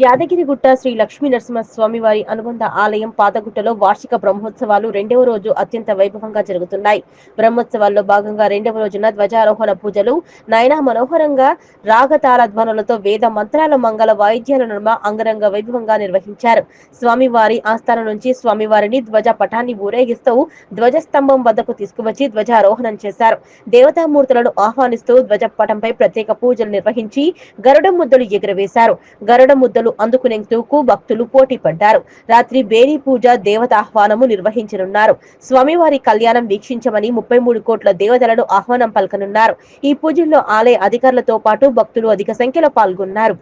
యాదగిరిగుట్ట శ్రీ లక్ష్మీ నరసింహస్వామి వారి అనుబంధ ఆలయం పాతగుట్టలో వార్షిక బ్రహ్మోత్సవాలు రెండవ రోజు అత్యంత వైభవంగా జరుగుతున్నాయి. బ్రహ్మోత్సవాల్లో భాగంగా రెండవ రోజున ధ్వజారోహణ పూజలు నయనా మనోహరంగా రాగతాళ ధ్వనులతో వేద మంత్రాల మంగళ వాయిద్యాల నడుమ అంగరంగ వైభవంగా నిర్వహించారు. స్వామివారి ఆస్థానం నుంచి స్వామివారిని ధ్వజ పటాన్ని ఊరేగిస్తూ ధ్వజస్తంభం వద్దకు తీసుకువచ్చి ధ్వజారోహణం చేశారు. దేవతామూర్తులను ఆహ్వానిస్తూ ధ్వజ పటంపై ప్రత్యేక పూజలు నిర్వహించి గరుడ ముద్దలు ఎగురవేశారు. గరుడ ముద్దలు అందుకునేందుకు భక్తులు పోటీ పడ్డారు. రాత్రి బేరీ పూజ దేవతాహ్వానము నిర్వహించనున్నారు. స్వామివారి కళ్యాణం వీక్షించమని 33 కోట్ల దేవతలను ఆహ్వానం పలకనున్నారు. ఈ పూజల్లో ఆలయ అధికారులతో పాటు భక్తులు అధిక సంఖ్యలో పాల్గొన్నారు.